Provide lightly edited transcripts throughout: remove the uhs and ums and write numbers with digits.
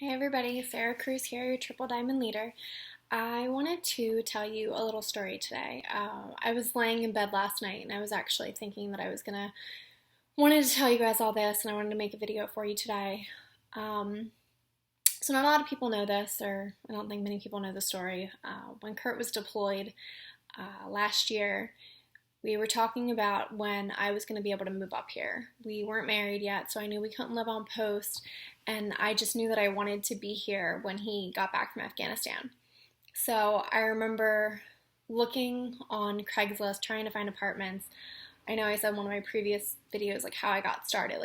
Hey everybody, Sarah Cruz here, your Triple Diamond Leader. I wanted to tell you a little story today. I was laying in bed last night and I was actually thinking that I was wanted to tell you guys all this and I wanted to make a video for you today. Um, so not a lot of people know this, or I don't think many people know the story. When Kurt was deployed last year, we were talking about when I was going to be able to move up here. We weren't married yet, so I knew we couldn't live on post, and I just knew that I wanted to be here when he got back from Afghanistan. So I remember looking on Craigslist, trying to find apartments. I know I said in one of my previous videos like how I got started.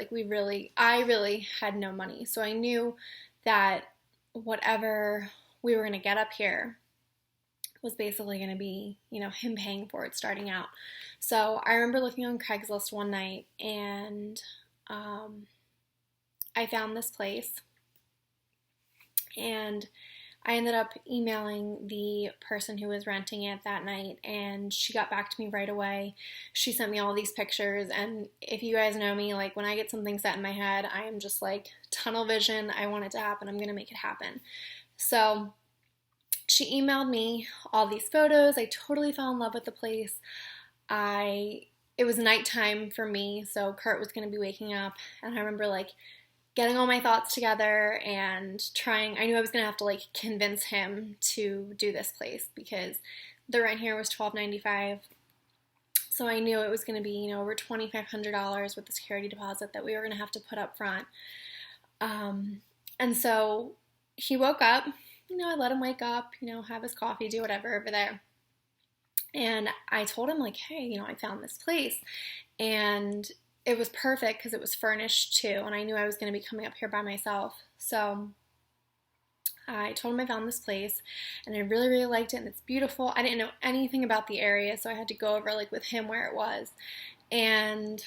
I really had no money, so I knew that whatever we were going to get up here was basically going to be, him paying for it starting out. So I remember looking on Craigslist one night and I found this place, and I ended up emailing the person who was renting it that night, and she got back to me right away. She sent me all these pictures, and if you guys know me, like when I get something set in my head, I am just like tunnel vision. I want it to happen. I'm going to make it happen. So she emailed me all these photos. I totally fell in love with the place. It was nighttime for me, so Kurt was going to be waking up, and I remember like getting all my thoughts together and I knew I was going to have to like convince him to do this place because the rent here was $12.95. So I knew it was going to be, over $2,500 with the security deposit that we were going to have to put up front. And so he woke up, I let him wake up, have his coffee, do whatever over there. And I told him like, hey, I found this place, and it was perfect because it was furnished too, and I knew I was going to be coming up here by myself. So I told him I found this place, and I really, really liked it, and it's beautiful. I didn't know anything about the area, so I had to go over like with him where it was. And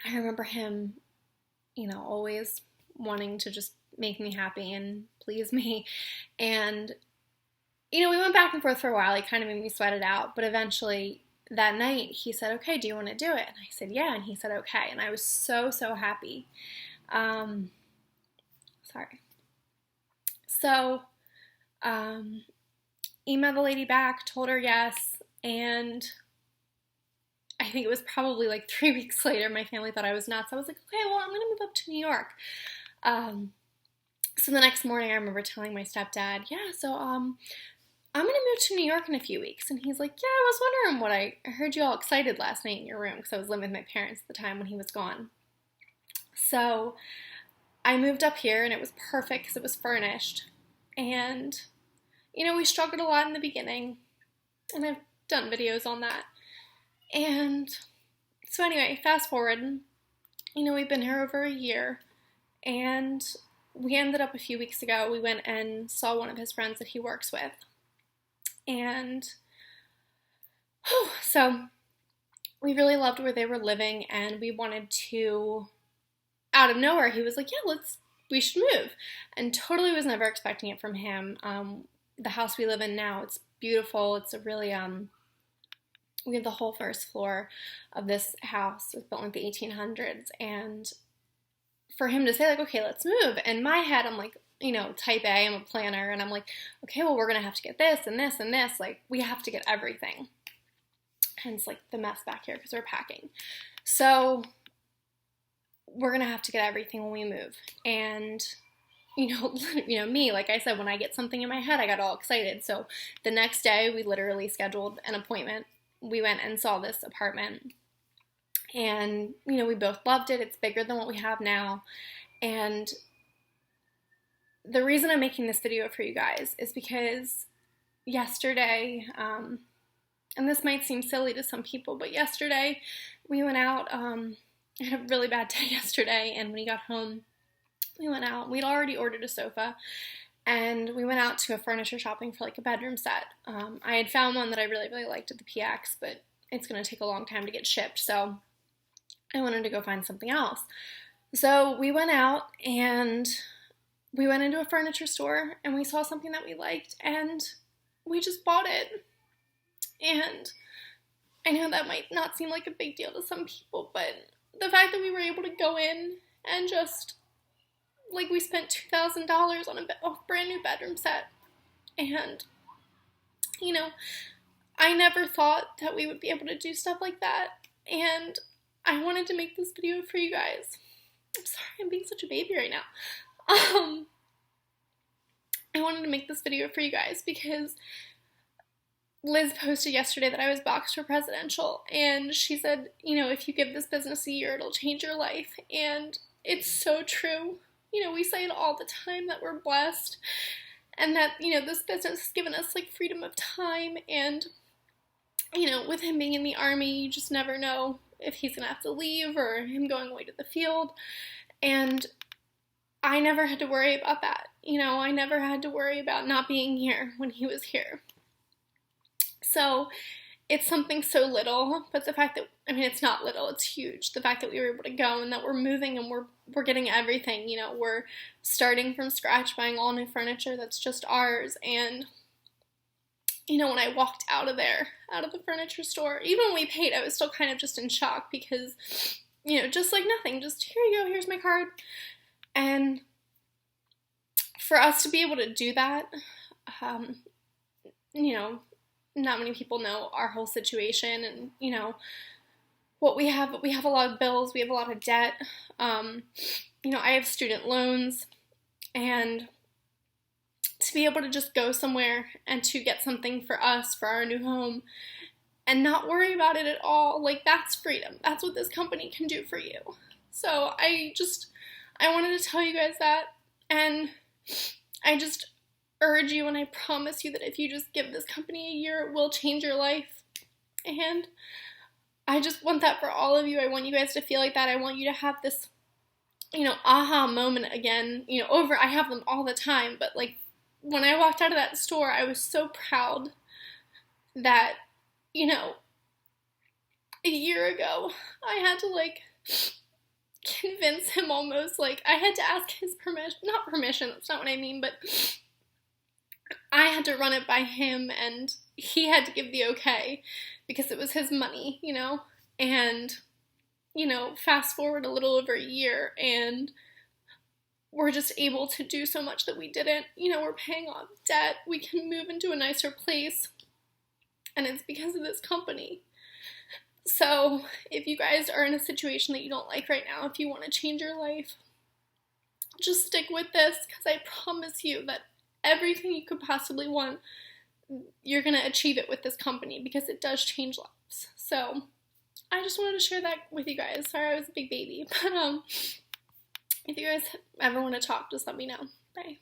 I remember him, always wanting to just make me happy and please me. And we went back and forth for a while. He kind of made me sweat it out, but eventually that night he said, okay, do you want to do it? And I said, yeah. And he said, okay. And I was so, so happy. Sorry. So, emailed the lady back, told her yes. And I think it was probably like 3 weeks later, my family thought I was nuts. I was like, okay, well, I'm going to move up to New York. So the next morning I remember telling my stepdad, yeah, so, I'm going to move to New York in a few weeks. And he's like, yeah, I was wondering I heard you all excited last night in your room because I was living with my parents at the time when he was gone. So I moved up here, and it was perfect because it was furnished. And, we struggled a lot in the beginning, and I've done videos on that. And so anyway, fast forward, we've been here over a year, and we ended up a few weeks ago, we went and saw one of his friends that he works with. And so we really loved where they were living, and we wanted to, out of nowhere, he was like, yeah, we should move. And totally was never expecting it from him. The house we live in now, it's beautiful. It's a really, we have the whole first floor of this house. It was built in like the 1800s. And for him to say like, okay, let's move. In my head, I'm like, type A, I'm a planner, and I'm like, okay, well, we're going to have to get this and this and this. Like, we have to get everything. Hence, like, the mess back here because we're packing. So, we're going to have to get everything when we move. And, me, like I said, when I get something in my head, I got all excited. So, the next day, we literally scheduled an appointment. We went and saw this apartment. And, we both loved it. It's bigger than what we have now. And the reason I'm making this video for you guys is because yesterday, and this might seem silly to some people, but yesterday we went out. I had a really bad day yesterday, and when we got home, we went out. We'd already ordered a sofa, and we went out to a furniture shopping for like a bedroom set. I had found one that I really, really liked at the PX, but it's going to take a long time to get shipped, so I wanted to go find something else. So we went out, and we went into a furniture store, and we saw something that we liked, and we just bought it. And I know that might not seem like a big deal to some people, but the fact that we were able to go in and just like, we spent $2,000 on a brand new bedroom set. And, you know, I never thought that we would be able to do stuff like that. And I wanted to make this video for you guys. I'm sorry, I'm being such a baby right now. I wanted to make this video for you guys because Liz posted yesterday that I was boxed for presidential, and she said, you know, if you give this business a year, it'll change your life. And it's so true. You know, we say it all the time that we're blessed and that, you know, this business has given us, like, freedom of time. And, you know, with him being in the Army, you just never know if he's gonna have to leave or him going away to the field. And I never had to worry about that. You know, I never had to worry about not being here when he was here. So it's something so little, but the fact that, I mean, it's not little, it's huge. The fact that we were able to go and that we're moving and we're getting everything, you know, we're starting from scratch, buying all new furniture that's just ours. And, you know, when I walked out of there, out of the furniture store, even when we paid, I was still kind of just in shock because, you know, just like nothing, just here you go, here's my card. And for us to be able to do that, you know, not many people know our whole situation and, you know, what we have, but we have a lot of bills, we have a lot of debt. You know, I have student loans, and to be able to just go somewhere and to get something for us, for our new home, and not worry about it at all, like, that's freedom. That's what this company can do for you. So I wanted to tell you guys that, and I just urge you and I promise you that if you just give this company a year, it will change your life. And I just want that for all of you. I want you guys to feel like that. I want you to have this, you know, aha moment again. You know, I have them all the time, but, like, when I walked out of that store, I was so proud that, you know, a year ago, I had to, like, convince him almost, like, I had to ask his permission, not permission, that's not what I mean, but I had to run it by him, and he had to give the okay, because it was his money, you know, and, you know, fast forward a little over a year, and we're just able to do so much that we didn't. You know, we're paying off debt, we can move into a nicer place, and it's because of this company. So if you guys are in a situation that you don't like right now, if you want to change your life, just stick with this, because I promise you that everything you could possibly want, you're going to achieve it with this company, because it does change lives. So I just wanted to share that with you guys. Sorry I was a big baby, but if you guys ever want to talk, just let me know. Bye.